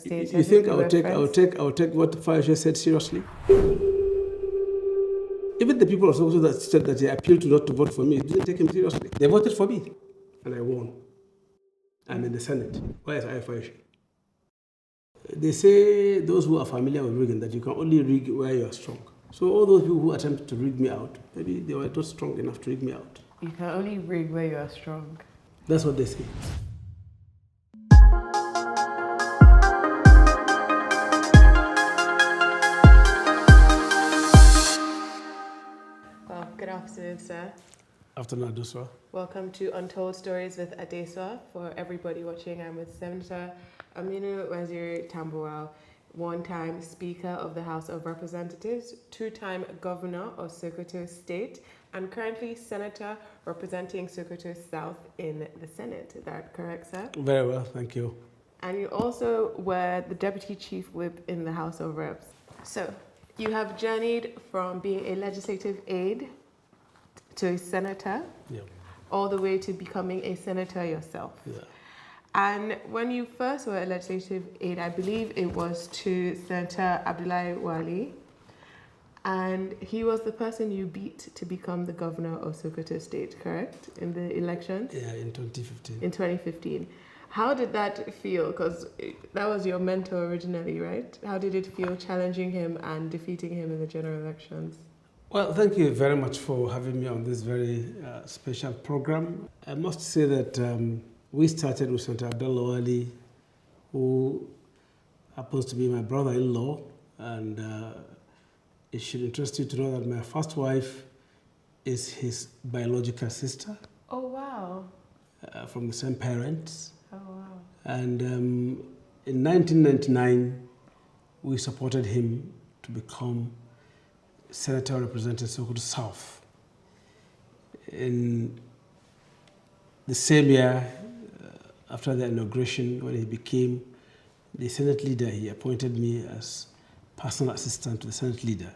stage. You think I would take what Fayose said seriously? Even the people of Sokoto that said that they appealed to not to vote for me didn't take him seriously. They voted for me, and I won. I'm in the Senate. Why is Ayo Fayose? They say, those who are familiar with rigging, that you can only rig where you are strong. So all those people who attempt to rig me out, maybe they were not strong enough to rig me out. You can only rig where you are strong. That's what they say. Well, good afternoon, sir. Afternoon, Aduswa. Welcome to Untold Stories with Adeswa. For everybody watching, I'm with Senator Aminu Tambuwal, one-time Speaker of the House of Representatives, two-time Governor of Sokoto State, and currently Senator representing Sokoto South in the Senate. Is that correct, sir? Very well, thank you. And you also were the Deputy Chief Whip in the House of Reps. So, you have journeyed from being a legislative aide to a senator, all the way to becoming a senator yourself. Yeah. And when you first were a legislative aide, I believe it was to Senator Wale, and he was the person you beat to become the governor of Sokoto State, correct? In the elections? Yeah, in 2015. In 2015. How did that feel? Because that was your mentor originally, right? How did it feel challenging him and defeating him in the general elections? Well, thank you very much for having me on this very special program. I must say that we started with Senator Wale, who happens to be my brother-in-law, and it should interest you to know that my first wife is his biological sister. Oh, wow. From the same parents. Oh, wow. And in 1999, we supported him to become Senator representing Sokoto South. In the same year, after the inauguration, when he became the Senate leader, he appointed me as personal assistant to the Senate leader.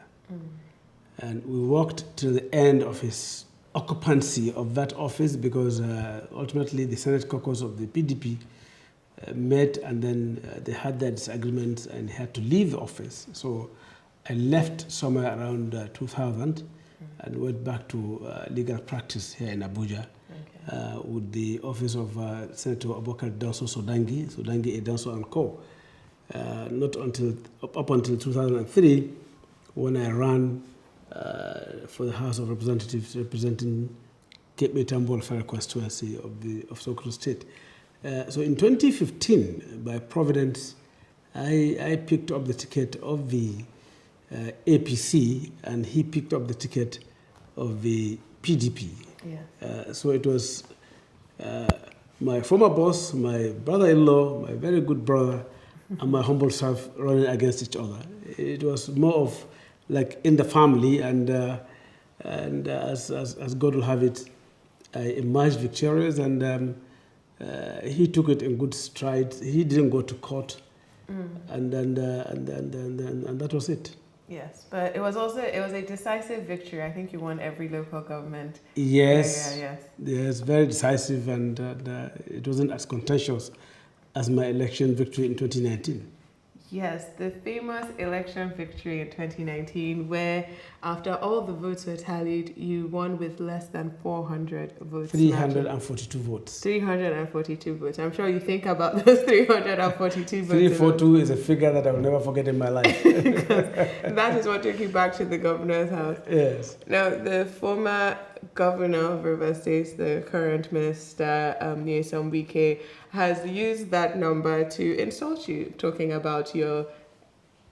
And we worked till the end of his occupancy of that office, because ultimately the Senate caucus of the PDP met, and then they had their disagreements and he had to leave the office. So I left somewhere around 2000 and went back to legal practice here in Abuja, with the office of Senator Abubakar Danso Sodangi Danso and Co. Not until up until 2003, when I ran for the House of Representatives representing Cape Tambol Federal Constituency of Sokoto State. So in 2015, by Providence, I picked up the ticket of the APC, and he picked up the ticket of the PDP. So it was my former boss, my brother-in-law, my very good brother, and my humble self running against each other. It was more of like in the family, and as God will have it, I emerged victorious, and he took it in good stride. He didn't go to court, and that was it. Yes, but it was a decisive victory. I think you won every local government. Yes, yes, very decisive, and it wasn't as contentious as my election victory in 2019. Yes, the famous election victory in 2019, where after all the votes were tallied, you won with less than 400 votes. 342 votes. 342 votes. I'm sure you think about those 342 votes. 342 is a figure that I will never forget in my life. That is what took you back to the governor's house. Yes. Now, the former governor of Rivers State, the current minister, Nyesom Wike, has used that number to insult you, talking about your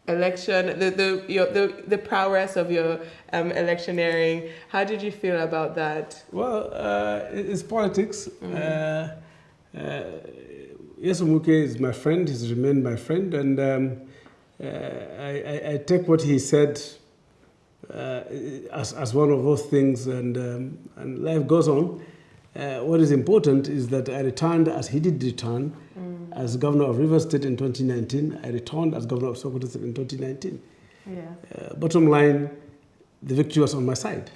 election, the prowess of your electioneering. How did you feel about that? Well, it's politics. Nyesom Wike is my friend. He's remained my friend, and I take what he said as one of those things, and life goes on. What is important is that I returned as he did return as governor of Rivers State in 2019. I returned as governor of Sokoto State in 2019. Bottom line, the victory was on my side.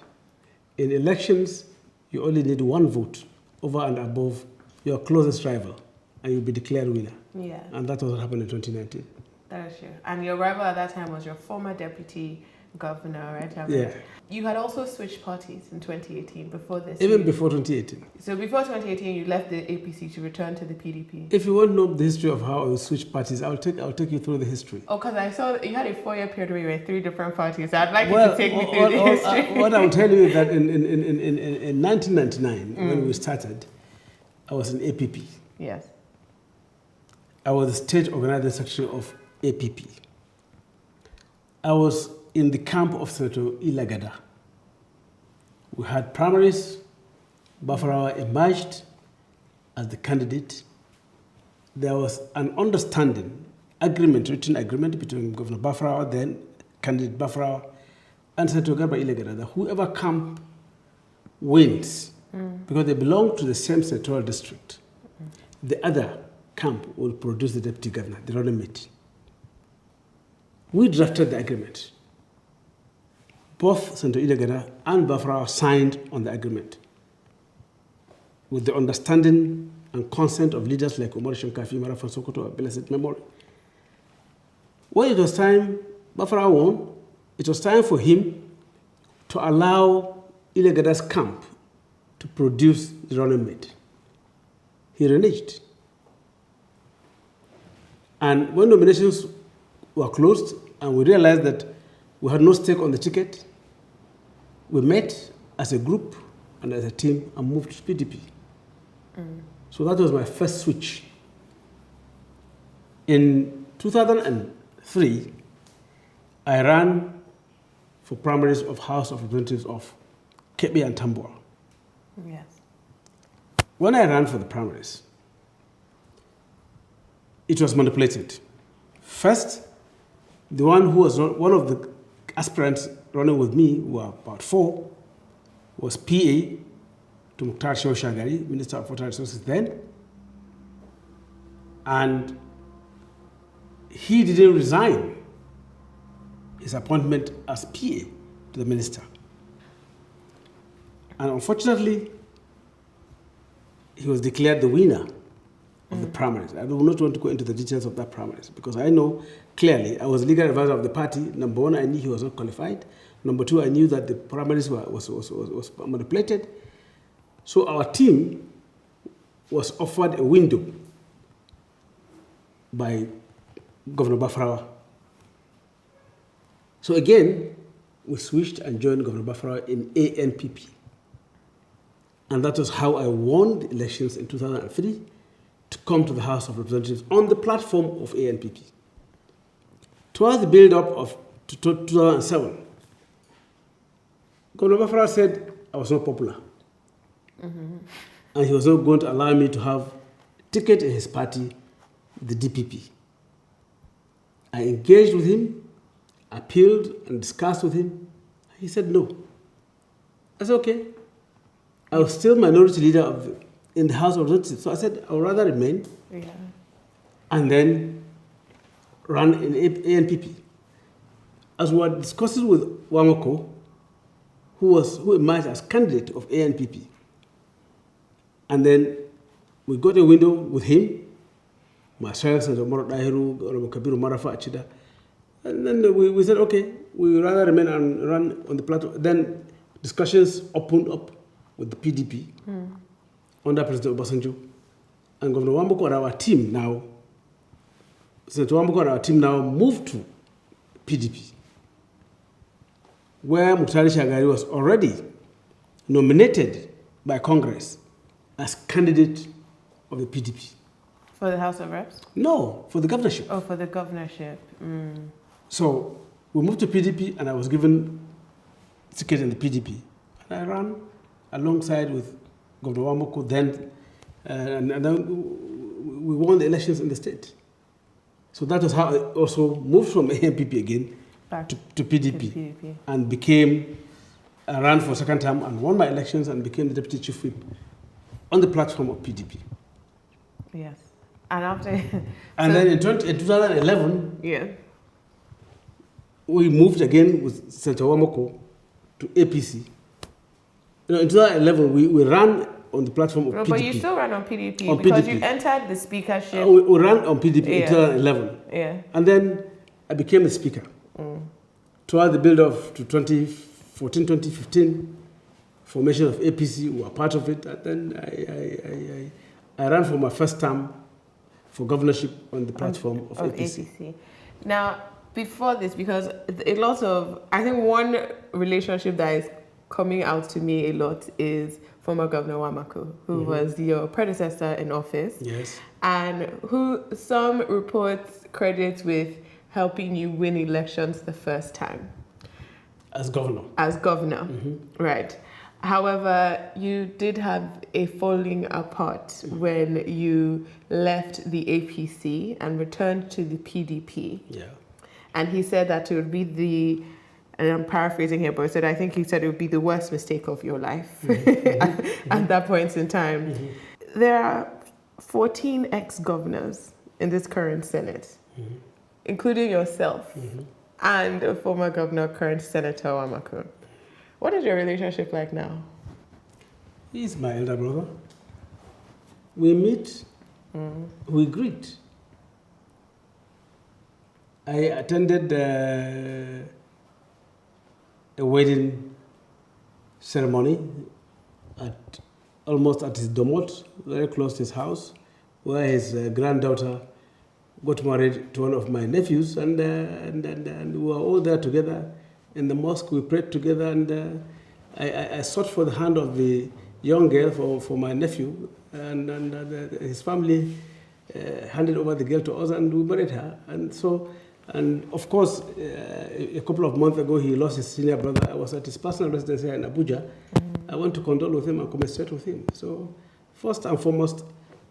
In elections, you only need one vote over and above your closest rival, and you'll be declared winner. Yeah. And that was what happened in 2019. That is true. And your rival at that time was your former deputy governor, right? Yeah. You had also switched parties in 2018 before this. Even before 2018. So before 2018, you left the APC to return to the PDP. If you want to know the history of how I switched parties, I'll take you through the history. Oh, because I saw you had a 4-year period where you were 3 different parties. So I'd like you to take me through the history. What I'll tell you is that in 1999, when we started, I was in APP. Yes. I was the state organizing secretary of APP. I was in the camp of Senator Ilagada. We had primaries. Bafarawa emerged as the candidate. There was an understanding, written agreement between Governor Bafarawa, then candidate Bafarawa, and Senator Garba Ilagada, that whoever camp wins, because they belong to the same senatorial district, the other camp will produce the deputy governor, the running mate. We drafted the agreement. Both Senator Ilagada and Bafarawa signed on the agreement with the understanding and consent of leaders like Umar Shankafi, Mara from Sokoto, blessed memory. When it was time, Bafarawa won, it was time for him to allow Ilagada's camp to produce the running mate. He reneged. And when nominations were closed and we realized that we had no stake on the ticket, we met as a group and as a team and moved to PDP. So that was my first switch. In 2003, I ran for primaries of House of Representatives of Kebbi and Tambuwal. Yes. When I ran for the primaries, it was manipulated. First, the one who was one of the aspirants running with me, who were about 4, was PA to Mukhtar Shehu Shagari, Minister of Water Resources then. And he didn't resign his appointment as PA to the minister. And unfortunately, he was declared the winner of the primaries. I do not want to go into the details of that primaries because I know clearly I was legal advisor of the party. Number one, I knew he was not qualified. Number two, I knew that the primaries was manipulated. So our team was offered a window by Governor Bafarawa. So again, we switched and joined Governor Bafarawa in ANPP. And that was how I won the elections in 2003 to come to the House of Representatives on the platform of ANPP. Towards the build-up of 2007, Governor Bafarawa said I was not popular. And he was not going to allow me to have a ticket in his party, the DPP. I engaged with him, appealed and discussed with him. He said no. I said, okay. I was still minority leader in the House of Representatives. So I said, I would rather remain and then run in ANPP. As we were discussing with Wammako, who emerged as candidate of ANPP, and then we got a window with him, myself, Senator Moro Dahiru, Honorable Kabiru Marafa Achida, and then we said, okay, we would rather remain and run on the platform. Then discussions opened up with the PDP under President Obasanjo, and Governor Wammako and our team now, Senator Wammako and our team now moved to PDP, where Mukhtar Shagari was already nominated by Congress as candidate of the PDP. For the House of Reps? No, for the governorship. Oh, for the governorship. So we moved to PDP and I was given a ticket in the PDP. And I ran alongside with Governor Wammako then, and then we won the elections in the state. So that was how I also moved from ANPP again back to PDP and ran for a second term and won my elections and became the deputy chief whip on the platform of PDP. Yes. And after... And then in 2011, we moved again with Senator Wammako to APC. In 2011, we ran on the platform of PDP. But you still ran on PDP on because PDP. you entered the speakership. We ran on PDP in 2011. Yeah. And then I became the speaker. Throughout the build-up to 2014, 2015, formation of APC, we were part of it. And then I ran for my first term for governorship on the platform of APC. Now, before this, because a lot of, I think one relationship that is coming out to me a lot is former Governor Wammako, who was your predecessor in office. Yes. And who some reports credit with helping you win elections the first time. As governor. As governor, right. However, you did have a falling apart when you left the APC and returned to the PDP. Yeah. And he said that it would be the, and I'm paraphrasing here, but I think he said it would be the worst mistake of your life at that point in time. There are 14 ex-governors in this current Senate, including yourself and a former governor, current Senator Wammako. What is your relationship like now? He's my elder brother. We meet, we greet. I attended a wedding ceremony almost at his domot, very close to his house, where his granddaughter got married to one of my nephews, and we were all there together in the mosque. We prayed together, and I sought for the hand of the young girl for my nephew, and his family handed over the girl to us, and we married her. And of course, a couple of months ago, he lost his senior brother. I was at his personal residence here in Abuja. I went to condole with him and commiserate with him. So first and foremost,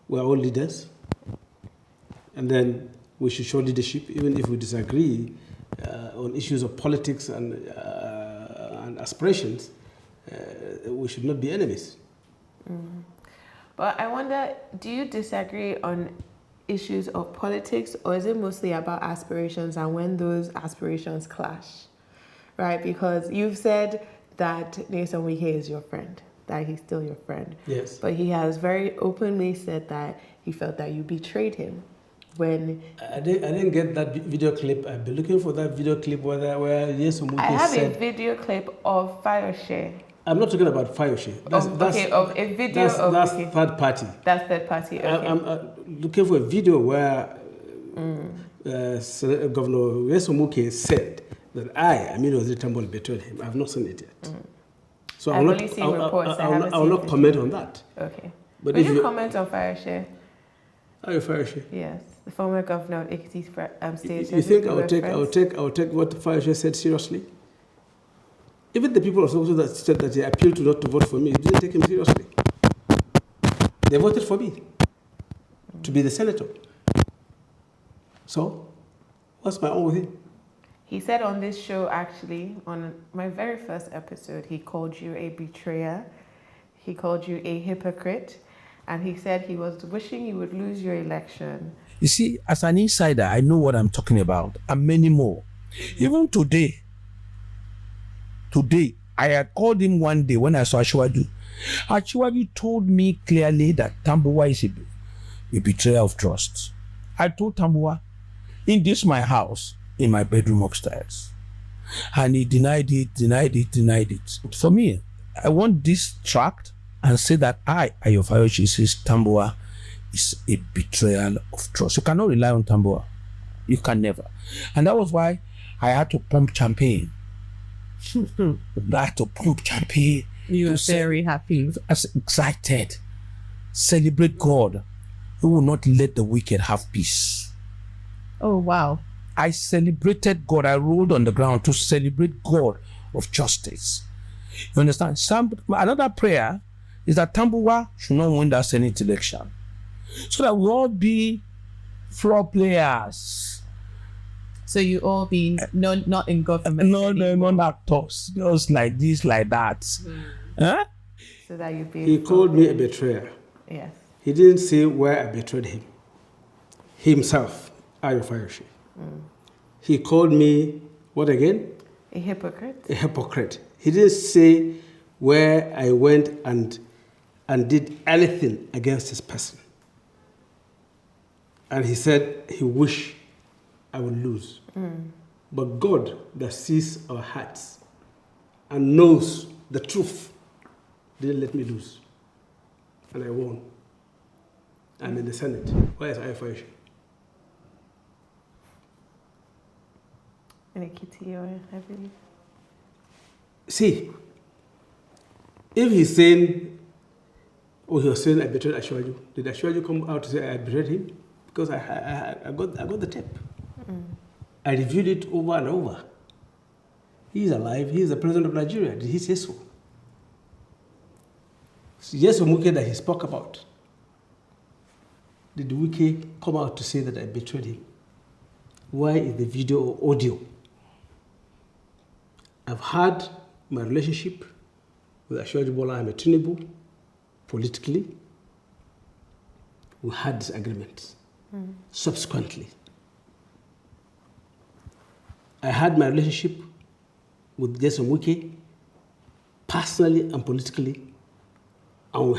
we're all leaders. And then we should show leadership, even if we disagree on issues of politics and aspirations. We should not be enemies. But I wonder, do you disagree on issues of politics, or is it mostly about aspirations and when those aspirations clash? Right? Because you've said that Nyesom Wike is your friend, that he's still your friend. Yes. But he has very openly said that he felt that you betrayed him when... I didn't get that video clip. I've been looking for that video clip where Nyesom Wike said... I have a video clip of Fayose. I'm not talking about Fayose. Of a video of... That's third party. That's third party, okay. I'm looking for a video where Governor Nyesom Wike said that Aminu Tambuwal betrayed him. I've not seen it yet. So I will not comment on that. Okay. But will you comment on Fayose? Ayo Fayose? Yes, the former governor of Ekiti State. You think I will take what Fayose said seriously? Even the people of Sokoto that said that they appealed to not to vote for me, didn't take him seriously. They voted for me to be the senator. So, what's my own with him? He said on this show, actually, on my very first episode, he called you a betrayer. He called you a hypocrite. And he said he was wishing you would lose your election. You see, as an insider, I know what I'm talking about, and many more. Even today, I had called him one day when I saw Asiwaju. Asiwaju told me clearly that Tambuwal is a betrayal of trust. I told Tambuwal, in this my house, in my bedroom upstairs. And he denied it. For me, I want this tract and say that Ayo Fayose says Tambuwal is a betrayal of trust. You cannot rely on Tambuwal. You can never. And that was why I had to pump champagne. You were very happy. I was excited. Celebrate God, who will not let the wicked have peace. Oh, wow. I celebrated God. I rolled on the ground to celebrate God of justice. You understand? Another prayer is that Tambuwal should not win that Senate election, so that we all be floor players. So you all be not in government. No actors, just like this, like that. Huh? So that you be. He called me a betrayer. Yes. He didn't say where I betrayed him. Himself, Ayo Fayose. He called me what again? A hypocrite. A hypocrite. He didn't say where I went and and did anything against his person. And he said he wished I would lose. But God that sees our hearts and knows the truth didn't let me lose. And I won. I'm in the Senate. Where is Ayo Fayose? In Ekiti, I believe. See, if he's saying, oh, he was saying I betrayed Asiwaju, did Asiwaju come out to say I betrayed him? Because I got the tape. I reviewed it over and over. He is alive. He is the president of Nigeria. Did he say so? Nyesom Wike that he spoke about. Did Wike come out to say that I betrayed him? Why is the video or audio? I've had my relationship with Asiwaju Bola and Tinubu politically. We had disagreements. Subsequently, I had my relationship with Nyesom Wike personally and politically, and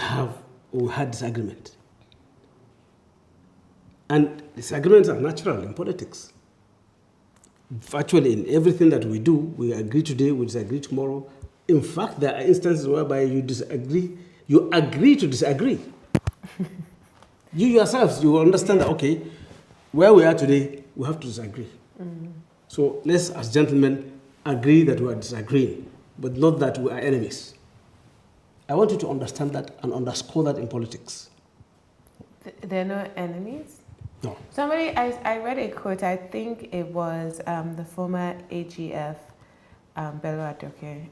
we had disagreement. And disagreements are natural in politics. Virtually in everything that we do, we agree today, we disagree tomorrow. In fact, there are instances whereby you agree to disagree. You yourselves, you will understand that, okay, where we are today, we have to disagree. So let's, as gentlemen, agree that we are disagreeing, but not that we are enemies. I want you to understand that and underscore that in politics. They're not enemies? No. Somebody, I read a quote, I think it was the former AGF, Bola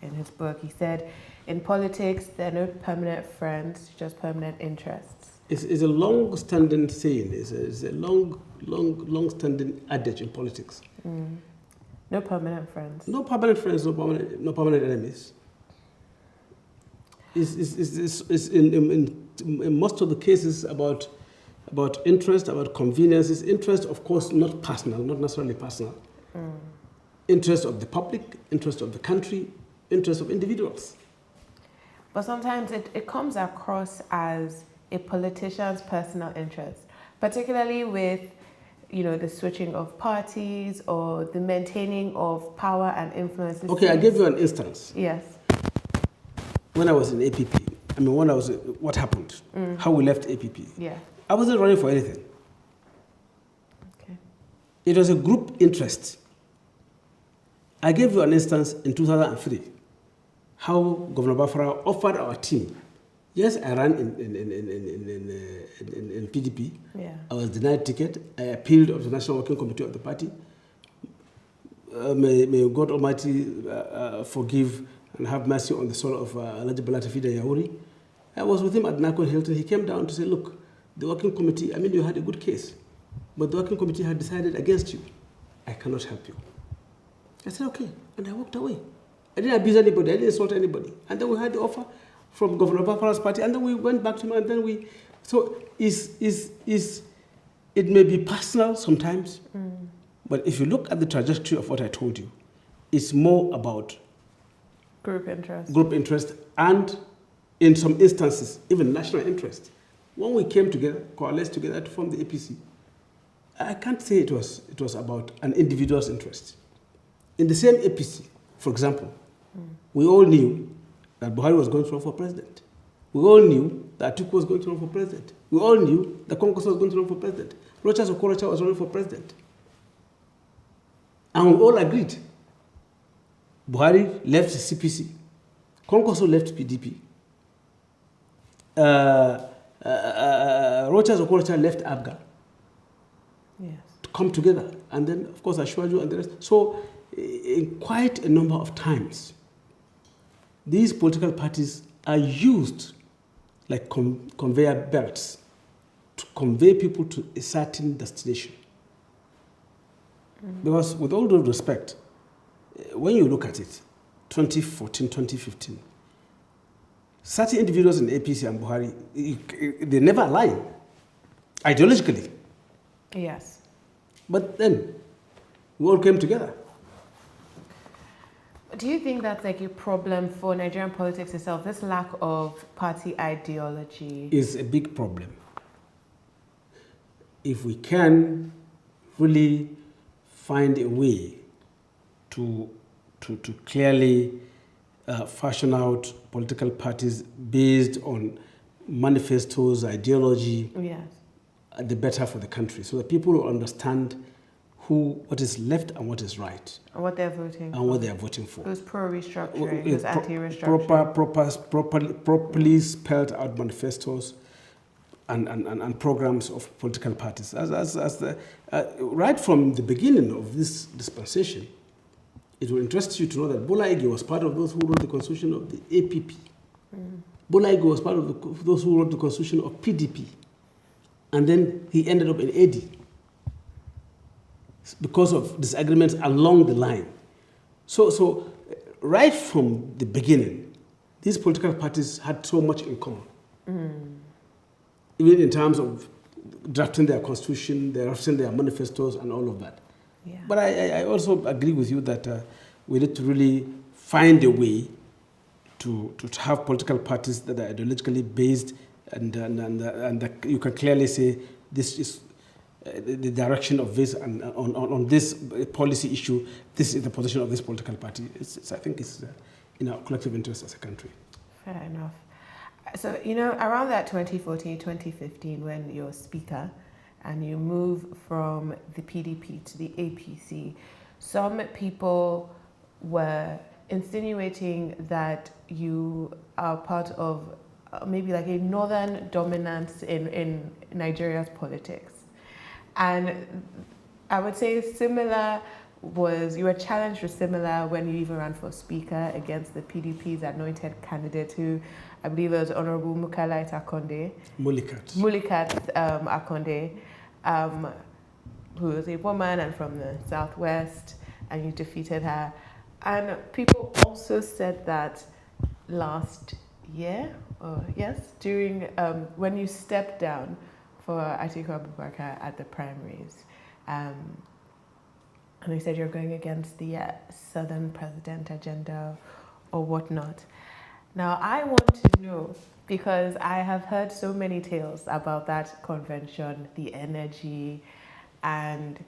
in his book. He said, in politics, there are no permanent friends, just permanent interests. It's a long-standing saying. It's a long-standing adage in politics. No permanent friends. No permanent friends, no permanent enemies. It's in most of the cases about interest, about convenience. It's interest, of course, not personal, not necessarily personal. Interest of the public, interest of the country, interest of individuals. But sometimes it comes across as a politician's personal interest, particularly with, the switching of parties or the maintaining of power and influence. Okay, I'll give you an instance. Yes. When I was in APP, what happened? How we left APP. Yeah. I wasn't running for anything. Okay. It was a group interest. I gave you an instance in 2003, how Governor Bafara offered our team. Yes, I ran in PDP. Yeah. I was denied ticket. I appealed to the National Working Committee of the party. May God Almighty forgive and have mercy on the soul of Alhaji Bola Yauri. I was with him at Nakon Hilton. He came down to say, look, the working committee, you had a good case, but the working committee had decided against you. I cannot help you. I said, okay, and I walked away. I didn't abuse anybody, I didn't insult anybody. And then we had the offer from Governor Bafara's party, and then we went back to him, and then so it may be personal sometimes, but if you look at the trajectory of what I told you, it's more about group interest, and in some instances, even national interest. When we came together, coalesced together to form the APC, I can't say it was about an individual's interest. In the same APC, for example, we all knew that Buhari was going to run for president. We all knew that Atiku was going to run for president. We all knew that Konkoso was going to run for president. Rochas Okorocha was running for president. And we all agreed. Buhari left CPC. Konkoso left PDP. Rochas Okorocha left ABGA. Yes. To come together. And then, of course, Asiwaju and the rest. So, in quite a number of times, these political parties are used like conveyor belts to convey people to a certain destination. Because with all due respect, when you look at it, 2014, 2015, certain individuals in APC and Buhari, they never align ideologically. Yes. But then, we all came together. Do you think that's like a problem for Nigerian politics itself, this lack of party ideology? Is a big problem. If we can really find a way to clearly fashion out political parties based on manifestos, ideology, Yes. The better for the country, so that people will understand what is left and what is right, And what they're voting and for. what they are voting for. Who's pro-restructuring, who's anti-restructuring. Properly spelled out manifestos and programs of political parties. Right from the beginning of this dispensation, it will interest you to know that Bola was part of those who wrote the constitution of the APP. Bola was part of those who wrote the constitution of PDP. And then he ended up in AD because of disagreements along the line. So right from the beginning, these political parties had so much in common. Even in terms of drafting their constitution, drafting their manifestos and all of that. Yeah. But I also agree with you that we need to really find a way to have political parties that are ideologically based and you can clearly say this is the direction of this, and on this policy issue, this is the position of this political party. I think it's in our collective interest as a country. Fair enough. So, around that 2014, 2015, when you're speaker and you move from the PDP to the APC, some people were insinuating that you are part of maybe like a northern dominance in Nigeria's politics. And I would say you were challenged with similar when you even ran for speaker against the PDP's anointed candidate, who I believe was Honorable Mulikat Akonde. Mulikat Akonde, who was a woman and from the southwest, and you defeated her. And people also said that last year, during when you stepped down for Atiku Abubakar at the primaries, and they said you're going against the Southern President agenda or whatnot. Now, I want to know, because I have heard so many tales about that convention, the energy, and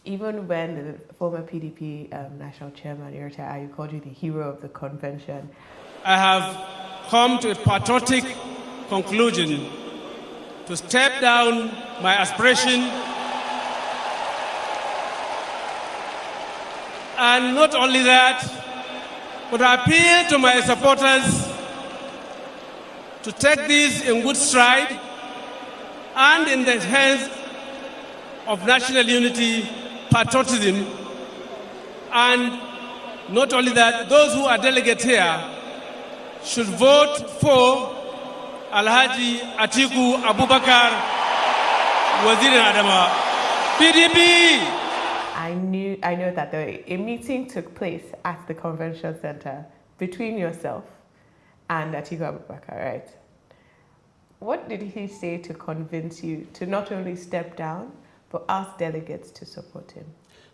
even when the former PDP national chairman, Ayo, called you the hero of the convention. I have come to a patriotic conclusion to step down my aspiration, and not only that, but I appeal to my supporters to take this in good stride and in the hands of national unity, patriotism, and not only that, those who are delegates here should vote for Alhaji Atiku Abubakar, Wazir Adama, PDP. I know that a meeting took place at the convention center between yourself and Atiku Abubakar, right? What did he say to convince you to not only step down, but ask delegates to support him?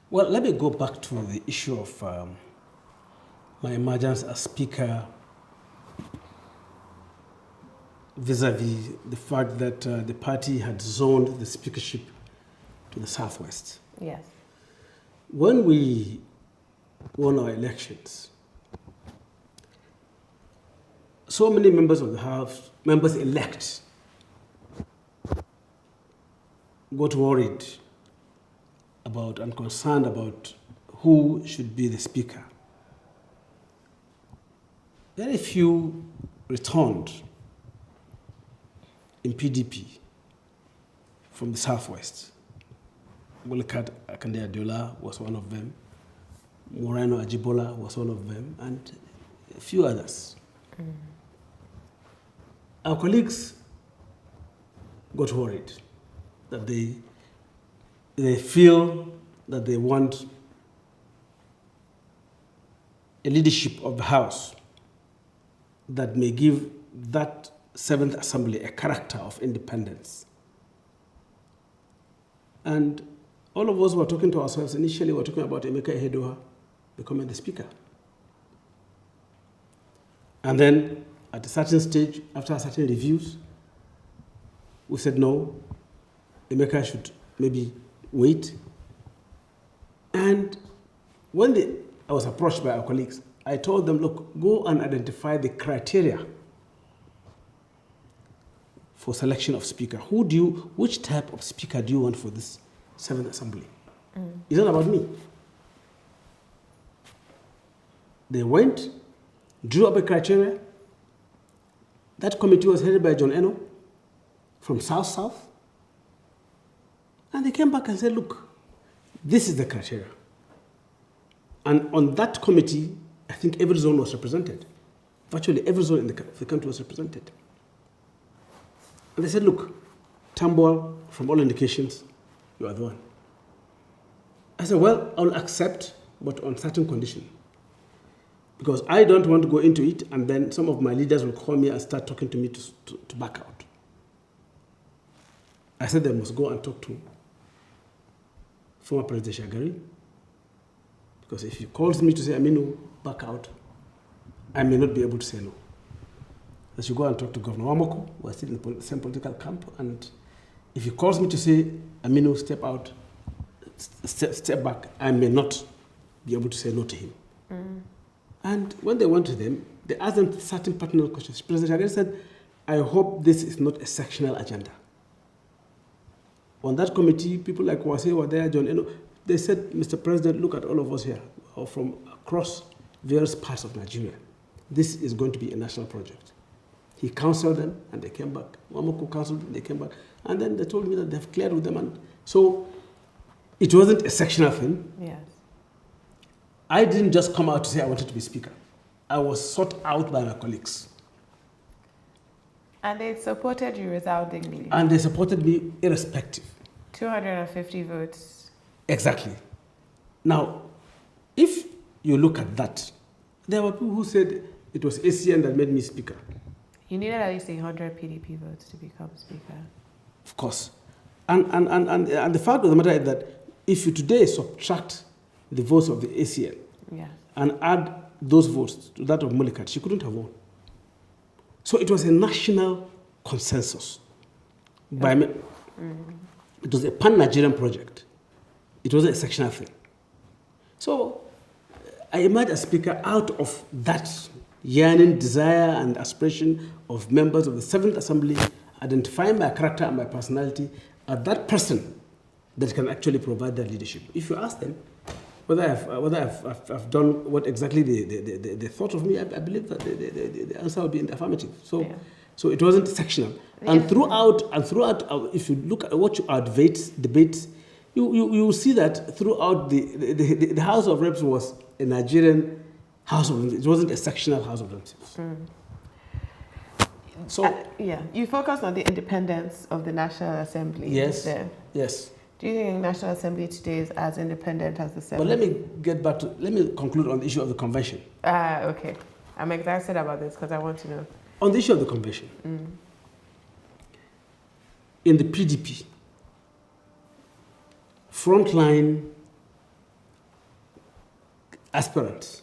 Well, let me go back to the issue of my emergence as speaker vis-a-vis the fact that the party had zoned the speakership to the southwest. Yes. When we won our elections, so many members of the House, members-elect, got worried about and concerned about who should be the speaker. Very few returned in PDP from the southwest. Mulikat Akonde was one of them. Moreno Ajibola was one of them, and a few others. Our colleagues got worried that they feel that they want a leadership of the House that may give that 7th Assembly a character of independence. And all of us were talking to ourselves initially, we were talking about Emeka Ehedoha becoming the Speaker. And then at a certain stage, after certain reviews, we said no, Emeka should maybe wait. And when I was approached by our colleagues, I told them, look, go and identify the criteria for selection of speaker. Which type of speaker do you want for this 7th Assembly? It's not about me. They went, drew up a criteria. That committee was headed by John Eno from South. And they came back and said, look, this is the criteria. And on that committee, I think every zone was represented. Virtually every zone in the country was represented. And they said, look, Tambuwal, from all indications, you are the one. I said, well, I'll accept, but on certain conditions. Because I don't want to go into it, and then some of my leaders will call me and start talking to me to back out. I said they must go and talk to former President Shagari, because if he calls me to say, Aminu, back out, I may not be able to say no. I should go and talk to Governor Wammako, who are still in the same political camp, and if he calls me to say, Aminu, step out, step back, I may not be able to say no to him. And when they went to them, they asked them certain pertinent questions. President Shagari said, I hope this is not a sectional agenda. On that committee, people like Wase were there, John Eno, they said, Mr. President, look at all of us here, or from across various parts of Nigeria. This is going to be a national project. He counseled them, and they came back. Wammako counseled them, they came back. And then they told me that they've cleared with them. And so it wasn't a sectional thing. Yes. I didn't just come out to say I wanted to be speaker. I was sought out by my colleagues. And they supported you resoundingly. And they supported me irrespective. 250 votes. Exactly. Now, if you look at that, there were people who said it was ACN that made me speaker. You needed at least 100 PDP votes to become speaker. Of course. And the fact of the matter is that if you today subtract the votes of the ACN and add those votes to that of Mulikat, she couldn't have won. So it was a national consensus. It was a pan-Nigerian project. It wasn't a sectional thing. So I emerged as speaker out of that yearning, desire, and aspiration of members of the 7th Assembly, identifying my character and my personality as that person that can actually provide that leadership. If you ask them whether I've done what exactly they thought of me, I believe that the answer will be in the affirmative. So it wasn't sectional. Yeah. And throughout, if you look at what our debates, you will see that throughout the House of Reps was a Nigerian House of Reps. It wasn't a sectional House of Reps. So you focused on the independence of the National Assembly. Yes. Yes. Do you think the National Assembly today is as independent as the Senate? But let me conclude on the issue of the convention. Okay. I'm excited about this because I want to know. On the issue of the convention, in the PDP, frontline aspirants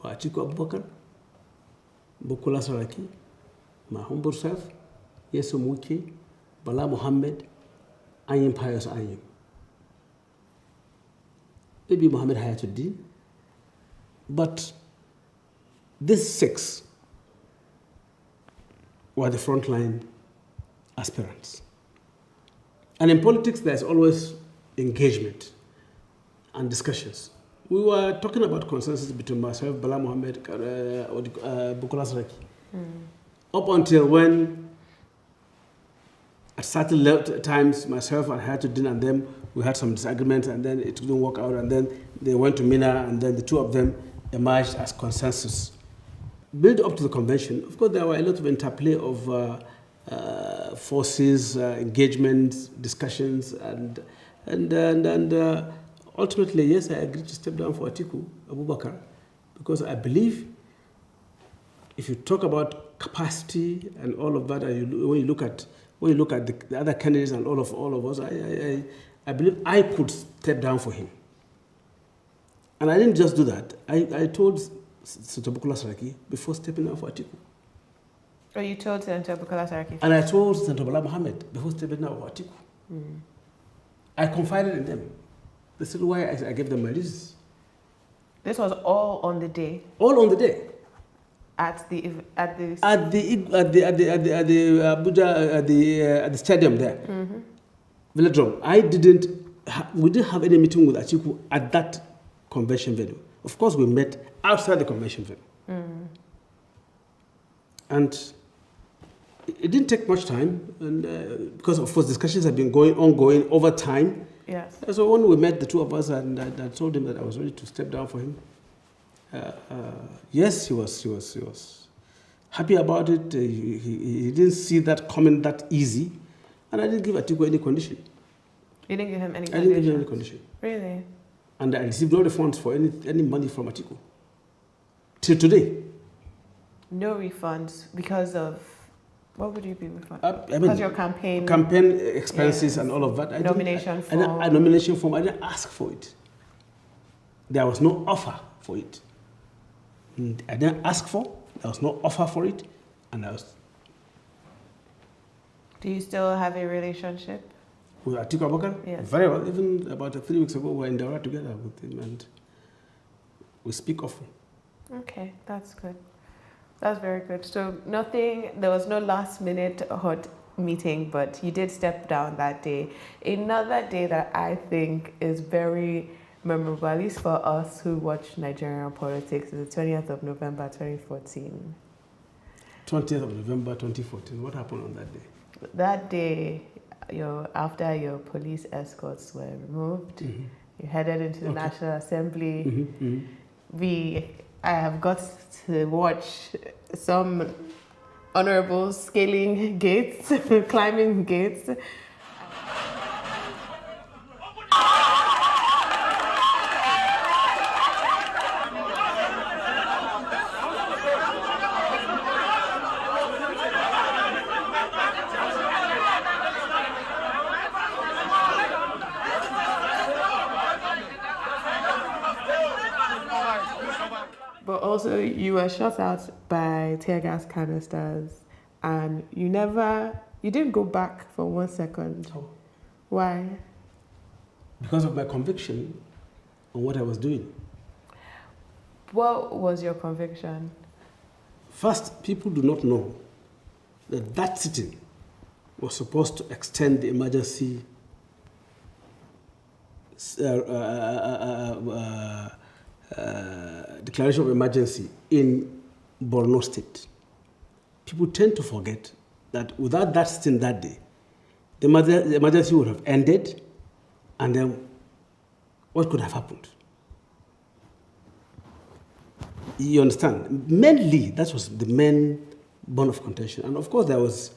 were Atiku Abubakar, Bola Saraki, my humble self, Nyesom Wike, Bola Ahmed, Ayo Fayose. Maybe Mohammed Hayatuddin. But these 6 were the frontline aspirants. And in politics, there's always engagement and discussions. We were talking about consensus between myself, Bola Ahmed, Bola Saraki. Up until when, at certain times, myself and Hayatuddin and them, we had some disagreements, and then it didn't work out, and then they went to Mina, and then the 2 of them emerged as consensus. Build up to the convention, of course, there were a lot of interplay of forces, engagements, discussions, and ultimately, yes, I agreed to step down for Atiku Abubakar, because I believe if you talk about capacity and all of that, when you look at the other candidates and all of us, I believe I could step down for him. And I didn't just do that. I told Senator Bukola Saraki before stepping down for Atiku. Oh, you told Senator Bukola Saraki? And I told Senator Bola Mohammed before stepping down for Atiku. I confided in them. They said why I gave them my reasons. This was all on the day? All on the day. At the stadium there, Velodrome. We didn't have any meeting with Atiku at that convention venue. Of course, we met outside the convention venue, and it didn't take much time, and because of course discussions have been ongoing over time. Yes. So when we met, the two of us, and I told him that I was ready to step down for him. Yes, he was happy about it. He didn't see that coming that easy, and I didn't give Atiku any condition. You didn't give him any I condition? didn't give him any condition. Really? And I received all the funds for any money from Atiku. Till today. No refunds because of, what would you be refunded? Because your campaign expenses and all of that. Nomination form. A nomination form. I didn't ask for it. There was no offer for it. I didn't ask for. There was no offer for it, and I was. Do you still have a relationship with Atiku Abubakar? Yes. Very well. Even about 3 weeks ago, we were in Daura together with him, and we speak often. Okay, that's good. That's very good. So there was no last minute hot meeting, but you did step down that day. Another day that I think is very memorable, at least for us who watch Nigerian politics, is the 20th of November 2014. 20th of November 2014. What happened on that day? That day, after your police escorts were removed, you headed into the National Assembly. I have got to watch some honorables scaling gates, climbing gates. But also, you were shot out by tear gas canisters, and you didn't go back for 1 second. Oh. Why? Because of my conviction on what I was doing. What was your conviction? First, people do not know that that sitting was supposed to extend the emergency declaration of emergency in Borno State. People tend to forget that without that sitting that day, the emergency would have ended, and then what could have happened? You understand? Mainly, that was the main bone of contention. And of course, there was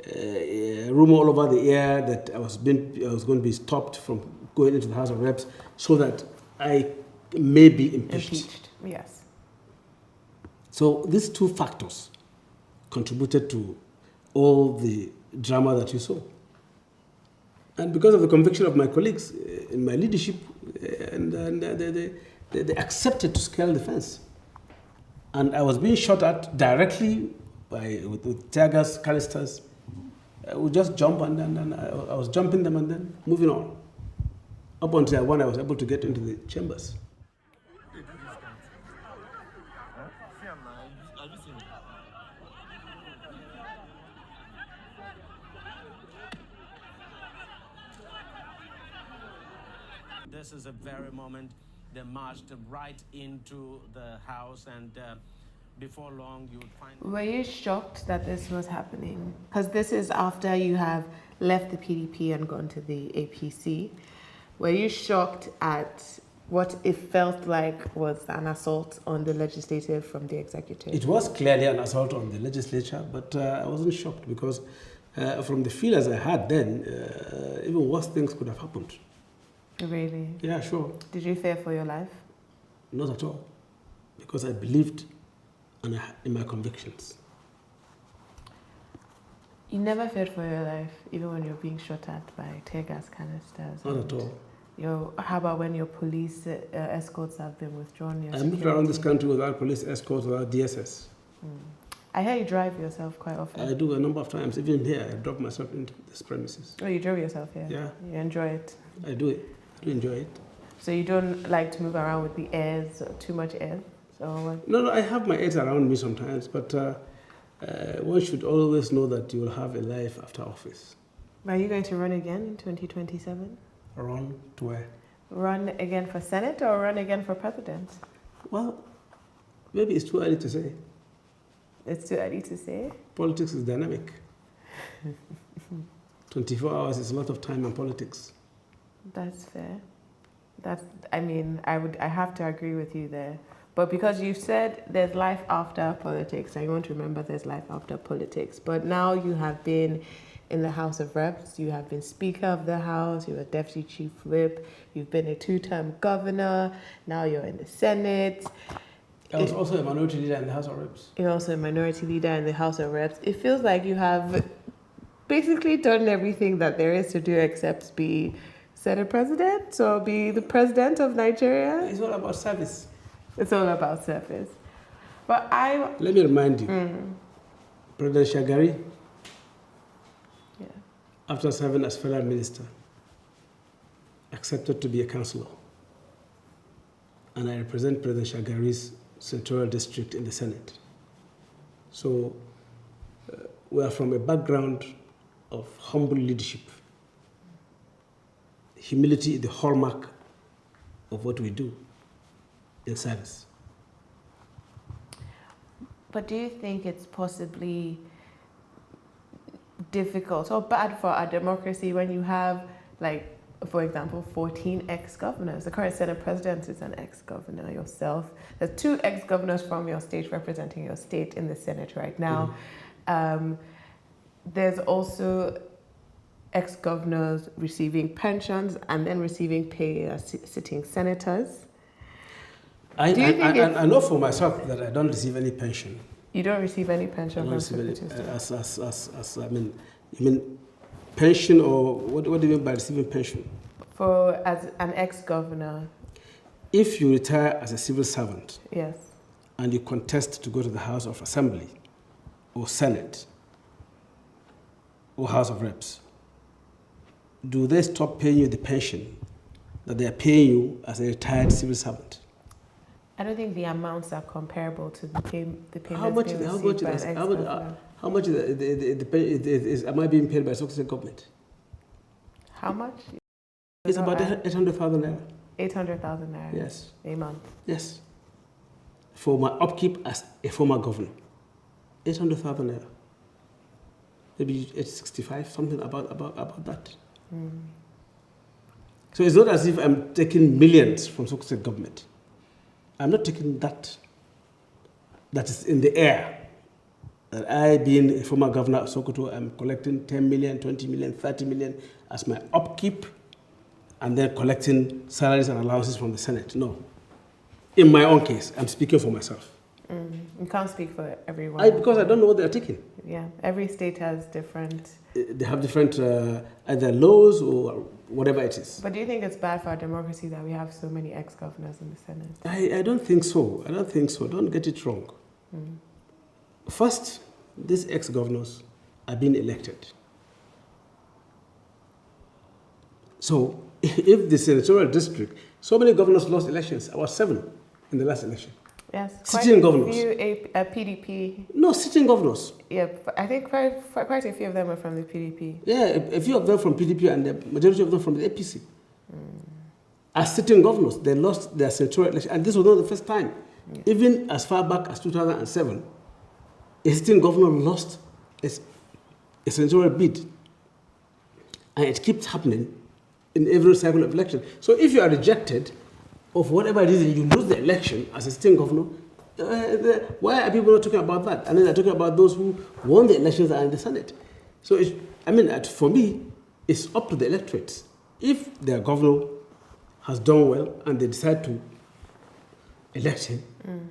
a rumor all over the air that I was going to be stopped from going into the House of Reps so that I may be impeached. Yes. So these two factors contributed to all the drama that you saw. And because of the conviction of my colleagues in my leadership, they accepted to scale the fence. And I was being shot at directly with tear gas canisters. I would just jump, and then I was jumping them and then moving on. Up until when I was able to get into the chambers. This is a very moment. They marched right into the house, and before long you would find... Were you shocked that this was happening? Because this is after you have left the PDP and gone to the APC. Were you shocked at what it felt like was an assault on the legislative from the executive? It was clearly an assault on the legislature, but I wasn't shocked because from the feelers I had then, even worse things could have happened. Really? Yeah, sure. Did you fear for your life? Not at all, because I believed in my convictions. You never feared for your life, even when you're being shot at by tear gas canisters? Not at all. How about when your police escorts have been withdrawn? I moved around this country without police escorts, without DSS. I hear you drive yourself quite often. I do a number of times. Even here, I drop myself into this premises. Oh, you drove yourself here? Yeah. You enjoy it? I do it. I do enjoy it. So you don't like to move around with the airs, too much air? So No, I have my aides around me sometimes, but one should always know that you will have a life after office. are you going to run again in 2027? Run to where? Run again for Senate or run again for President? Well, maybe it's too early to say. It's too early to say. Politics is dynamic. 24 hours is a lot of time in politics. That's fair. I have to agree with you there. But because you said there's life after politics, I want to remember there's life after politics. But now you have been in the House of Reps, you have been Speaker of the House, you were Deputy Chief Whip, you've been a 2-term governor, now you're in the Senate. I was also a minority leader in the House of Reps. You're also a minority leader in the House of Reps. It feels like you have basically done everything that there is to do except be Senate President or be the President of Nigeria. It's all about service. It's all about service. But Let me remind you, President Shagari, after serving as federal minister, accepted to be a councillor. And I represent President Shagari's senatorial district in the Senate. So we are from a background of humble leadership. Humility is the hallmark of what we do in service. But do you think it's possibly difficult or bad for our democracy when you have, like, for example, 14 ex-governors? The current Senate President is an ex-governor, yourself. There's 2 ex-governors from your state representing your state in the Senate right now. There's also ex-governors receiving pensions and then receiving pay as sitting senators. I know for myself that I don't receive any pension. You don't receive any pension from you mean pension, or what do you mean by receiving pension? As an ex-governor. If you retire as a civil servant, yes, and you contest to go to the House of Assembly or Senate or House of Reps, do they stop paying you the pension that they are paying you as a retired civil servant? I don't think the amounts are comparable to the payments How much am I being paid by Sokoto government? How much? It's about 800,000 naira. 800,000 naira. Yes. A month. Yes. For my upkeep as a former governor, 800,000 naira. Maybe 865, something about that. So it's not as if I'm taking millions from Sokoto government. I'm not taking that. That is in the air. That I, being a former governor of Sokoto, I'm collecting 10 million, 20 million, 30 million as my upkeep, and then collecting salaries and allowances from the Senate. No. In my own case, I'm speaking for myself. You can't speak for everyone. Because I don't know what they're taking. Yeah, every state has different... They have different either laws or whatever it is. But do you think it's bad for our democracy that we have so many ex-governors in the Senate? I don't think so. I don't think so. Don't get it wrong. First, these ex-governors are being elected. So, if the senatorial district, so many governors lost elections, about 7 in the last election. Yes, sitting governors. Few PDP. No, sitting governors. Yeah, I think quite a few of them are from the PDP. Yeah, a few of them from PDP and the majority of them from the APC. As sitting governors, they lost their senatorial election, and this was not the first time. Yeah. Even as far back as 2007, a sitting governor lost a senatorial bid, and it keeps happening in every cycle of election. So if you are rejected, of whatever reason you lose the election as a sitting governor, why are people not talking about that? And then they're talking about those who won the elections and are in the Senate. So, for me, it's up to the electorates. If their governor has done well and they decide to elect him,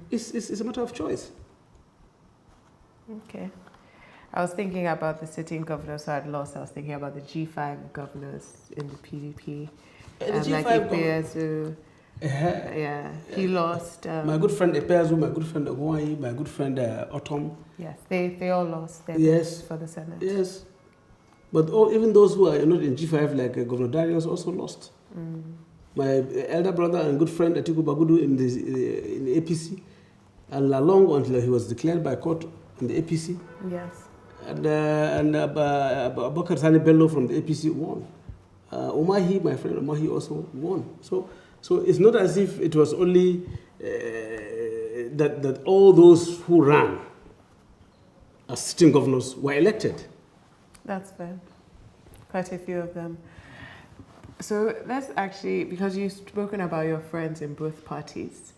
it's a matter of choice. Okay. I was thinking about the sitting governors who had lost. I was thinking about the G5 governors in the PDP. And like Ipeazu, yeah, he lost. My good friend Ipeazu, my good friend Ogwai, my good friend Otom. Yes, they all lost their Yes. votes for the Senate. Yes. But even those who are not in G5, like Governor Darius, also lost. My elder brother and good friend Atiku Abubakar in the APC, and along until he was declared by court in the APC. Yes. And Abubakar Sani Bello from the APC won. Umahi, my friend Umahi, also won. So it's not as if it was only that all those who ran as sitting governors were elected. That's fair. Quite a few of them. So let's actually, because you've spoken about your friends in both parties,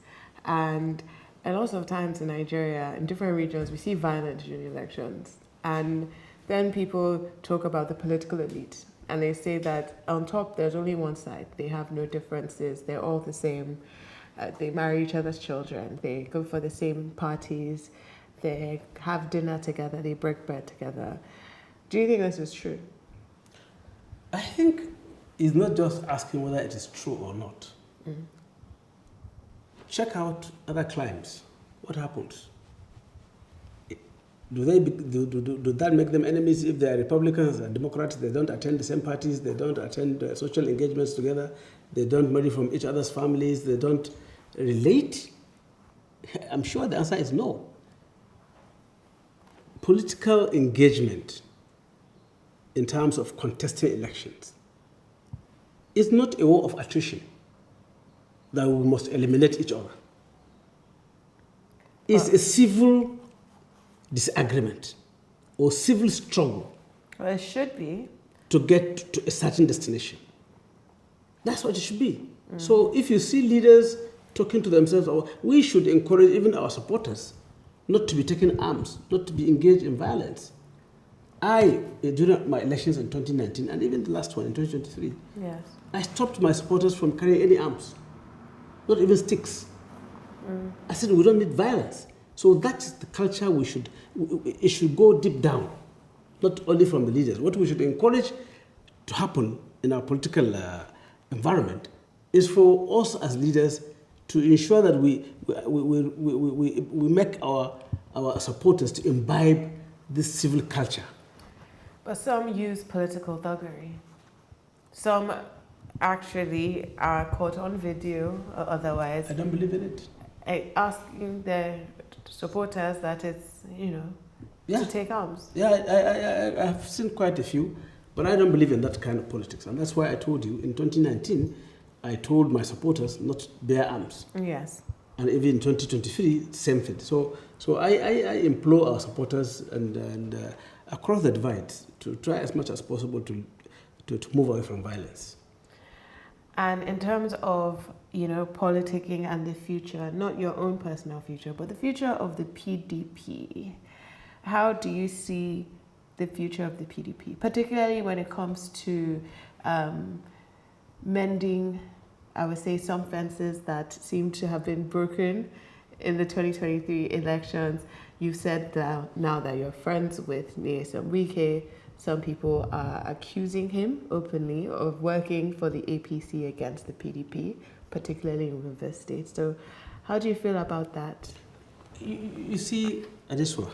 and a lot of times in Nigeria, in different regions, we see violence during elections. And then people talk about the political elite, and they say that on top, there's only one side. They have no differences. They're all the same. They marry each other's children. They go for the same parties. They have dinner together. They break bread together. Do you think this is true? I think it's not just asking whether it is true or not. Check out other climes. What happens? Do that make them enemies if they are Republicans and Democrats? They don't attend the same parties. They don't attend social engagements together. They don't marry from each other's families. They don't relate. I'm sure the answer is no. Political engagement in terms of contesting elections is not a war of attrition that we must eliminate each other. It's a civil disagreement or civil struggle. Well, it should be. To get to a certain destination. That's what it should be. So if you see leaders talking to themselves, we should encourage even our supporters not to be taking arms, not to be engaged in violence. During my elections in 2019, and even the last one in 2023, yes, I stopped my supporters from carrying any arms, not even sticks. I said, we don't need violence. So that's the culture it should go deep down, not only from the leaders. What we should encourage to happen in our political environment is for us as leaders to ensure that we make our supporters to imbibe this civil culture. But some use political thuggery. Some actually are caught on video or otherwise. I don't believe in it. Asking their supporters that it's, to take arms. Yeah, I have seen quite a few, but I don't believe in that kind of politics. And that's why I told you in 2019, I told my supporters not to bear arms. Yes. And even in 2023, same thing. So I implore our supporters and across the divide to try as much as possible to move away from violence. And in terms of, politicking and the future, not your own personal future, but the future of the PDP, how do you see the future of the PDP, particularly when it comes to mending, I would say, some fences that seem to have been broken in the 2023 elections? You've said that now that you're friends with Nyesom Wike, some people are accusing him openly of working for the APC against the PDP, particularly in River State. So how do you feel about that? You see, Adeswa,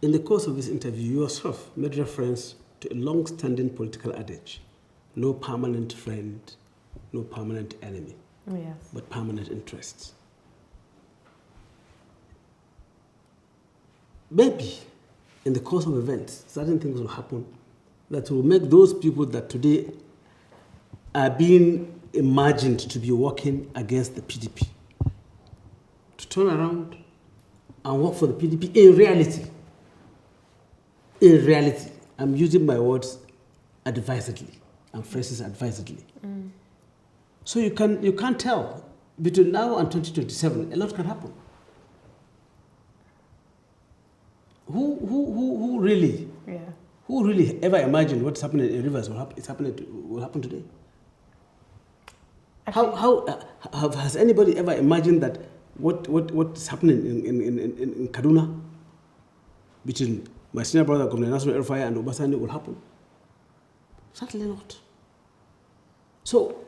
in the course of this interview, you yourself made reference to a long-standing political adage: no permanent friend, no permanent enemy, yes, but permanent interests. Maybe in the course of events, certain things will happen that will make those people that today are being imagined to be working against the PDP to turn around and work for the PDP in reality. In reality, I'm using my words advisedly and phrases advisedly. So you can't tell. Between now and 2027, a lot can happen. Who really ever imagined what's happening in Rivers will happen today? Has anybody ever imagined that what's happening in Kaduna between my senior brother Governor Nyesom Wike and Obasanjo will happen? Certainly not. So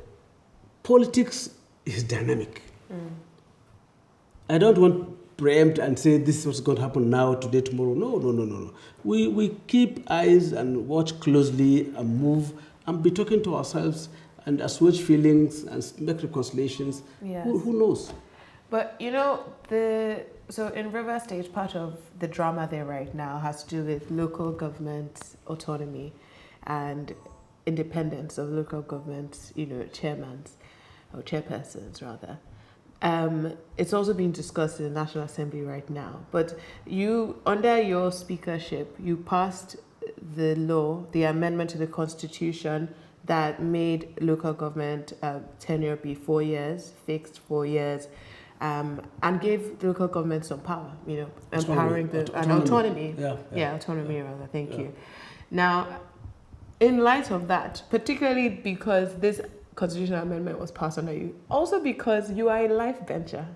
politics is dynamic. I don't want to preempt and say this is what's going to happen now, today, tomorrow. No. We keep eyes and watch closely and move and be talking to ourselves and assuage feelings and make reconciliations. Yes. Who knows? But so in River State, part of the drama there right now has to do with local government autonomy and independence of local government, chairmen or chairpersons rather. It's also being discussed in the National Assembly right now. But under your speakership, you passed the law, the amendment to the Constitution that made local government tenure be 4 years, fixed 4 years, and gave local government some power, empowering autonomy. Autonomy rather. Thank you. Now, in light of that, particularly because this constitutional amendment was passed under you, also because you are a life bencher,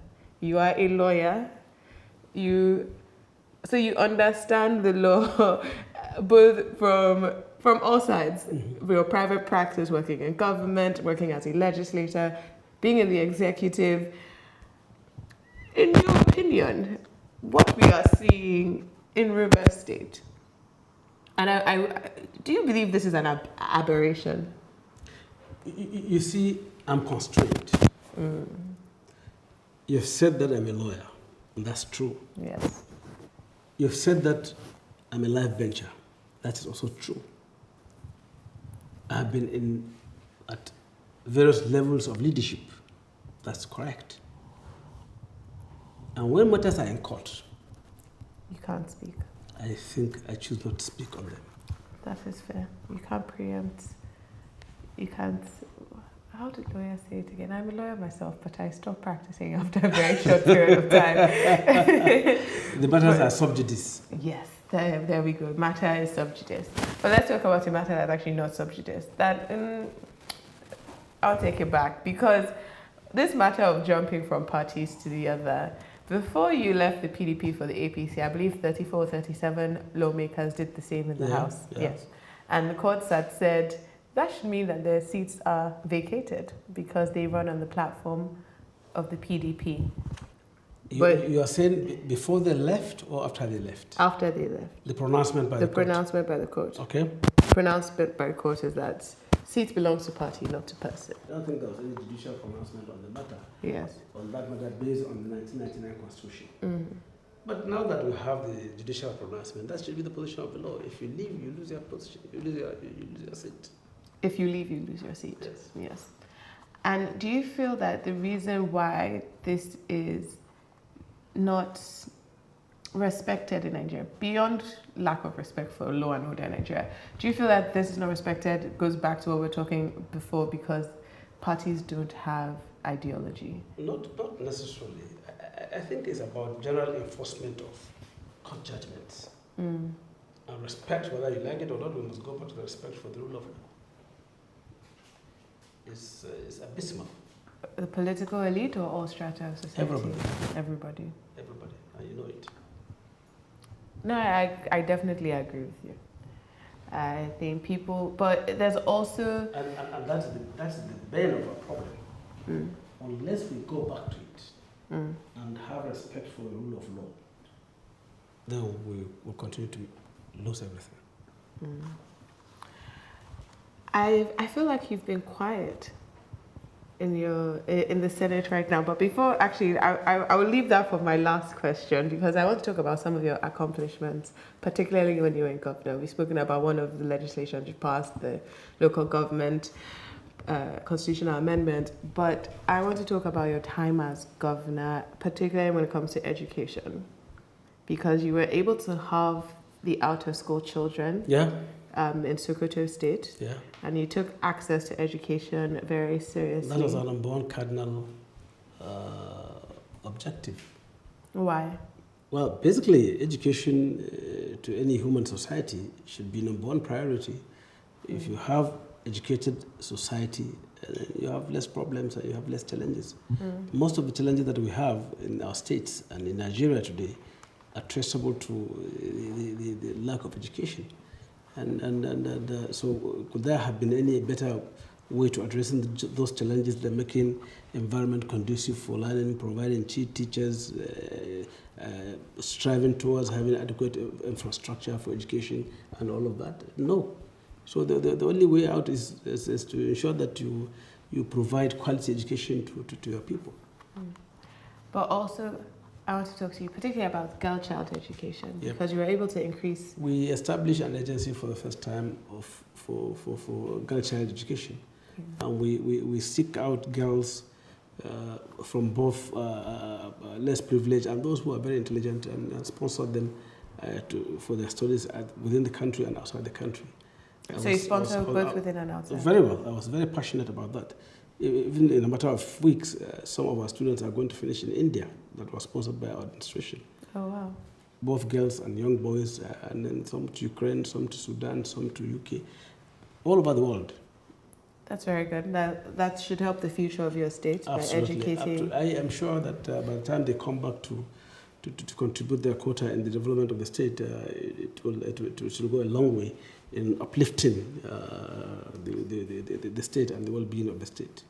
you are a lawyer, so you understand the law both from all sides. Your private practice, working in government, working as a legislator, being in the executive. In your opinion, what we are seeing in River State, and do you believe this is an aberration? You see, I'm constrained. You've said that I'm a lawyer, and that's true. Yes. You've said that I'm a life bencher. That is also true. I've been at various levels of leadership. That's correct. And when matters are in court, you can't speak. I think I choose not to speak on them. That is fair. You can't preempt. You can't. How did lawyers say it again? I'm a lawyer myself, but I stopped practicing after a very short period of time. The matters are sub judice. Yes, there we go. Matter is sub judice. But let's talk about a matter that's actually not sub judice. I'll take it back, because this matter of jumping from parties to the other, before you left the PDP for the APC, I believe 34 or 37 lawmakers did the same in the House. Yeah. Yes. And the courts had said that should mean that their seats are vacated because they run on the platform of the PDP. You are saying before they left or after they left? After they left. The pronouncement by the court? The pronouncement by the court. Okay. Pronouncement by the court is that seat belongs to party, not to person. I don't think there was any judicial pronouncement on the matter. Yes. On that matter based on the 1999 Constitution. But now that we have the judicial pronouncement, that should be the position of the law. If you leave, you lose your position. You lose your seat. If you leave, you lose your seat. Yes. And do you feel that the reason why this is not respected in Nigeria, beyond lack of respect for law and order in Nigeria, do you feel that this is not respected? It goes back to what we were talking before, because parties don't have ideology? Not necessarily. I think it's about general enforcement of court judgments. And respect, whether you like it or not, we must go back to the respect for the rule of law. It's abysmal. The political elite or all strata of society? Everybody. Everybody. And you know it. No, I definitely agree with you. I think people, but there's also... And that's the bane of our problem. Unless we go back to it and have respect for the rule of law, then we will continue to lose everything. I feel like you've been quiet in the Senate right now, but before, actually, I will leave that for my last question, because I want to talk about some of your accomplishments, particularly when you were in governor. We've spoken about one of the legislation you passed, the local government constitutional amendment, but I want to talk about your time as governor, particularly when it comes to education, because you were able to have the out-of-school children in Sokoto State, and you took access to education very seriously. That was our number one cardinal objective. Why? Well, basically, education to any human society should be number one priority. If you have educated society, you have less problems and you have less challenges. Most of the challenges that we have in our states and in Nigeria today are traceable to the lack of education. And so could there have been any better way to addressing those challenges. They're making environment conducive for learning, providing teachers, striving towards having adequate infrastructure for education and all of that. No. So the only way out is to ensure that you provide quality education to your people. But also, I want to talk to you particularly about girl child education, Yep. because you were able to increase. We established an agency for the first time for girl child education. And we seek out girls from both less privileged and those who are very intelligent and sponsor them for their studies within the country and outside the country. So you sponsor both within and outside? Very well. I was very passionate about that. Even in a matter of weeks, some of our students are going to finish in India. That was sponsored by our administration. Oh, wow. Both girls and young boys, and then some to Ukraine, some to Sudan, some to UK, all over the world. That's very good. That should help the future of your state. Absolutely. By educating. I am sure that by the time they come back to contribute their quota in the development of the state, it will go a long way in uplifting the state and the well-being of the state.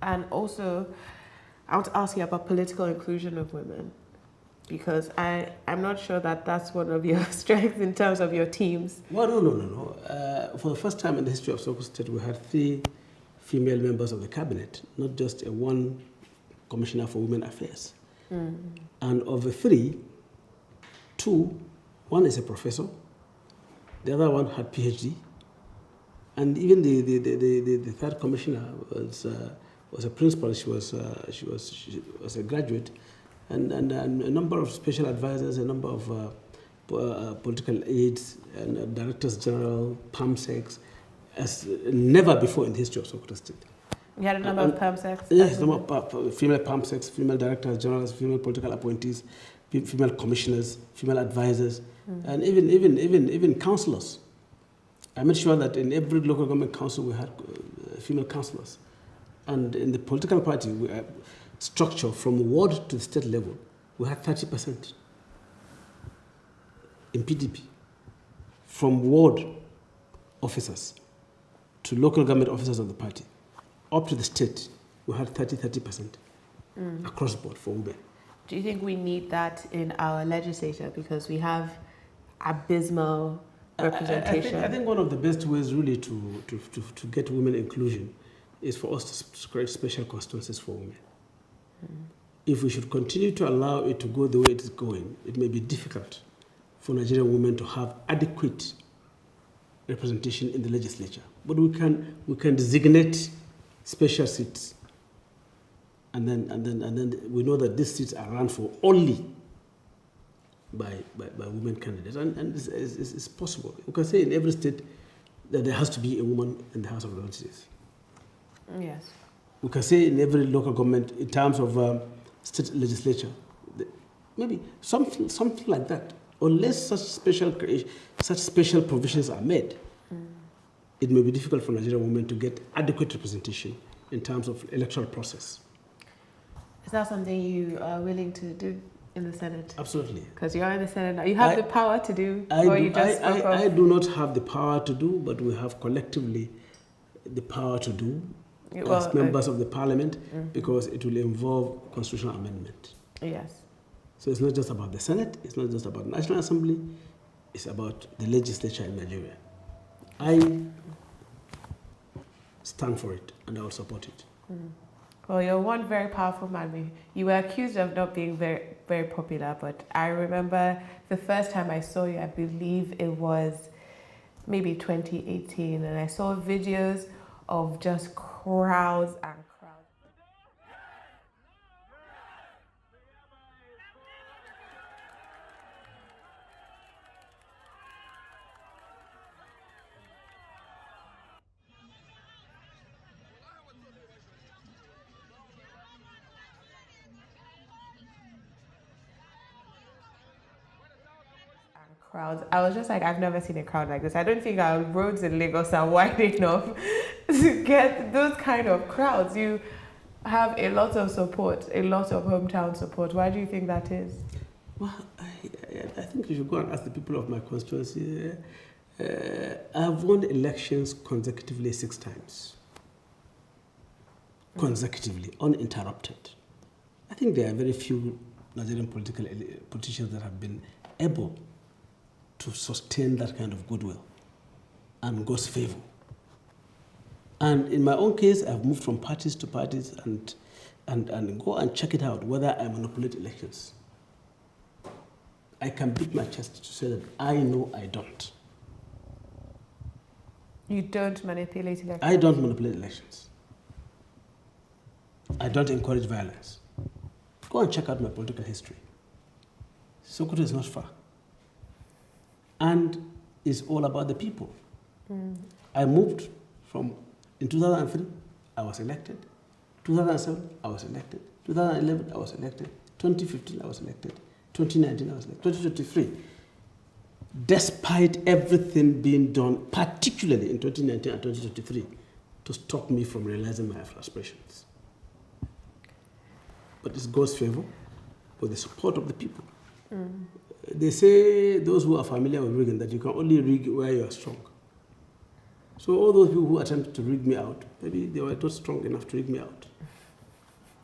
And also, I want to ask you about political inclusion of women, because I'm not sure that that's one of your strengths in terms of your teams. Well, no. For the first time in the history of Sokoto State, we had 3 female members of the cabinet, not just one commissioner for women affairs. And of the 3, 2, one is a professor, the other one had PhD, and even the third commissioner was a principal. She was a graduate, and a number of special advisors, a number of political aides and directors general, PAMSECs, as never before in the history of Sokoto State. You had a number of PAMSECs? Yes, number of female PAMSECs, female directors generals, female political appointees, female commissioners, female advisors, and even councillors. I made sure that in every local government council we had female councillors. And in the political party structure from ward to the state level, we had 30%. In PDP, from ward officers to local government officers of the party, up to the state, we had 30% across the board for women. Do you think we need that in our legislature, because we have abysmal representation? I think one of the best ways really to get women inclusion is for us to create special constituencies for women. If we should continue to allow it to go the way it is going, it may be difficult for Nigerian women to have adequate representation in the legislature. But we can designate special seats, and then we know that these seats are run for only by women candidates, and it's possible. We can say in every state that there has to be a woman in the House of Representatives. Yes. We can say in every local government, in terms of state legislature, maybe something like that. Unless such special provisions are made, it may be difficult for Nigerian women to get adequate representation in terms of electoral process. Is that something you are willing to do in the Senate? Absolutely. Because you are in the Senate now. You have the power to do, I do not have the power to do, but we have collectively the power to do as members of the parliament, because it will involve constitutional amendment. Yes. So it's not just about the Senate, it's not just about the National Assembly, it's about the legislature in Nigeria. I stand for it and I will support it. Well, you're one very powerful man. You were accused of not being very, very popular, but I remember the first time I saw you, I believe it was maybe 2018, and I saw videos of just crowds and crowds. Crowds. I was just like, I've never seen a crowd like this. I don't think our roads in Lagos are wide enough to get those kind of crowds. You have a lot of support, a lot of hometown support. Why do you think that is? Well, I think you should go and ask the people of my constituency. I've won elections consecutively 6 times. consecutively, uninterrupted. I think there are very few Nigerian politicians that have been able to sustain that kind of goodwill and God's favor. And in my own case, I've moved from parties to parties and go and check it out whether I manipulate elections. I can beat my chest to say that I know I don't. You don't manipulate elections? I don't manipulate elections. I don't encourage violence. Go and check out my political history. Sokoto is not far. And it's all about the people. I moved from, in 2003, I was elected. 2007, I was elected. 2011, I was elected. 2015, I was elected. 2019, I was elected. 2023. Despite everything being done, particularly in 2019 and 2023, to stop me from realizing my aspirations. But it's God's favor, with the support of the people. They say, those who are familiar with rigging, that you can only rig where you are strong. So all those people who attempted to rig me out, maybe they were not strong enough to rig me out.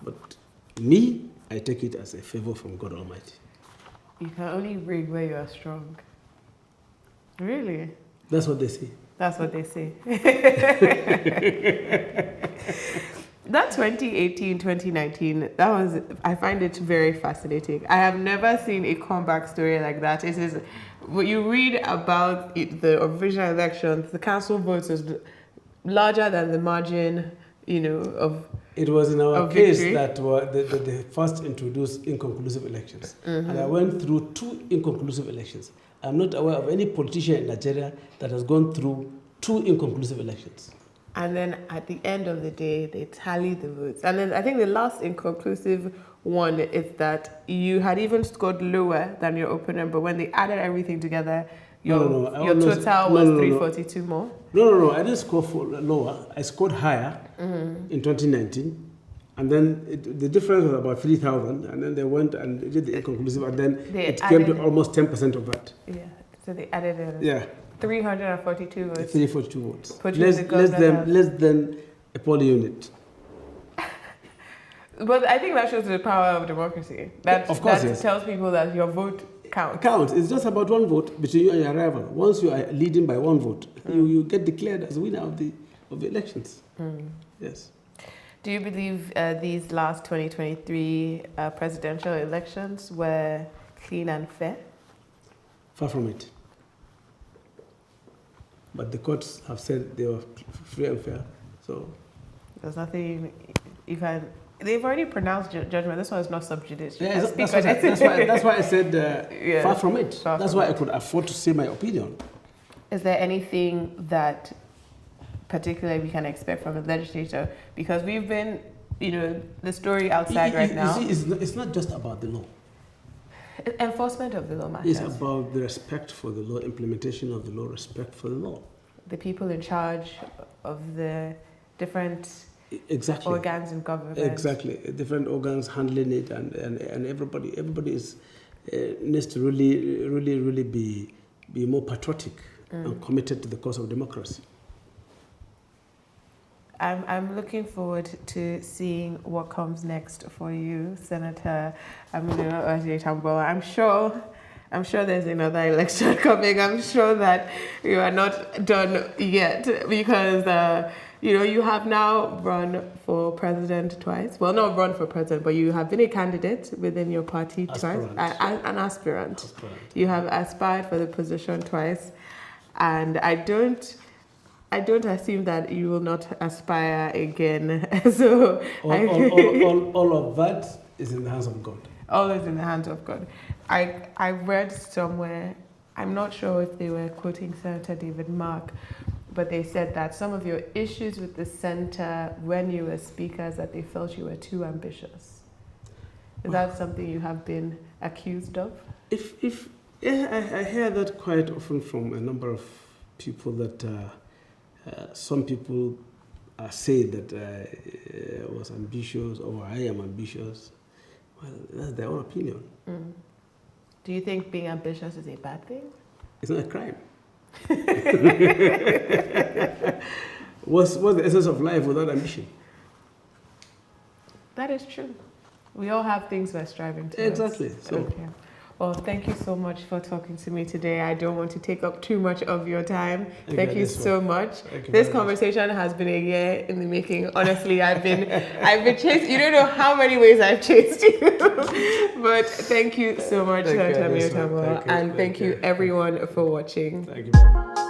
But me, I take it as a favor from God Almighty. You can only rig where you are strong. Really? That's what they say. That's what they say. That 2018, 2019, I find it very fascinating. I have never seen a comeback story like that. It is, when you read about the original elections, the council votes is larger than the margin, of It was in our case victory. that they first introduced inconclusive elections. And I went through 2 inconclusive elections. I'm not aware of any politician in Nigeria that has gone through 2 inconclusive elections. And then at the end of the day, they tally the votes. And then I think the last inconclusive one is that you had even scored lower than your opponent, but when they added everything together, your total was 342 more. No, I didn't score lower. I scored higher in 2019. And then the difference was about 3,000. And then they went and did the inconclusive. And then it came to almost 10% of that. Yeah, so they added it. Yeah. 342 votes. 342 votes. Put you in the Less than a poll unit. But I think that shows the power of democracy. Of course, yes. Tells people that your vote counts. Counts. It's just about 1 vote between you and your rival. Once you are leading by 1 vote, you get declared as winner of the elections. Yes. Do you believe these last 2023 presidential elections were clean and fair? Far from it. But the courts have said they were free and fair. So there's nothing. They've already pronounced judgment. This one is not sub judice. Yeah, that's why I said far from it. That's why I could afford to say my opinion. Is there anything that particularly we can expect from the legislature? Because we've been, the story outside right now. You see, it's not just about the law. Enforcement of the law matters. It's about the respect for the law, implementation of the law, respect for the law. The people in charge of the different organs in government. Exactly, different organs handling it, and everybody needs to really be more patriotic and committed to the cause of democracy. I'm looking forward to seeing what comes next for you, Senator Aminu Tambuwal. I'm sure there's another election coming. I'm sure that you are not done yet because you have now run for president twice. Well, not run for president, but you have been a candidate within your party twice, an aspirant. You have aspired for the position twice, and I don't assume that you will not aspire again. So all of that is in the hands of God. All is in the hands of God. I read somewhere, I'm not sure if they were quoting Senator David Mark, but they said that some of your issues with the center when you were speaker is that they felt you were too ambitious. Is that something you have been accused of? I hear that quite often from a number of people that some people say that I was ambitious or I am ambitious. Well, that's their own opinion. Do you think being ambitious is a bad thing? It's not a crime. What's the essence of life without ambition? That is true. We all have things we're striving towards. Exactly. So. Okay. Well, thank you so much for talking to me today. I don't want to take up too much of your time. Thank you so much. This conversation has been a year in the making. Honestly, I've been chased. You don't know how many ways I've chased you. But thank you so much, Senator Aminu Tambuwal, and thank you everyone for watching. Thank you very much.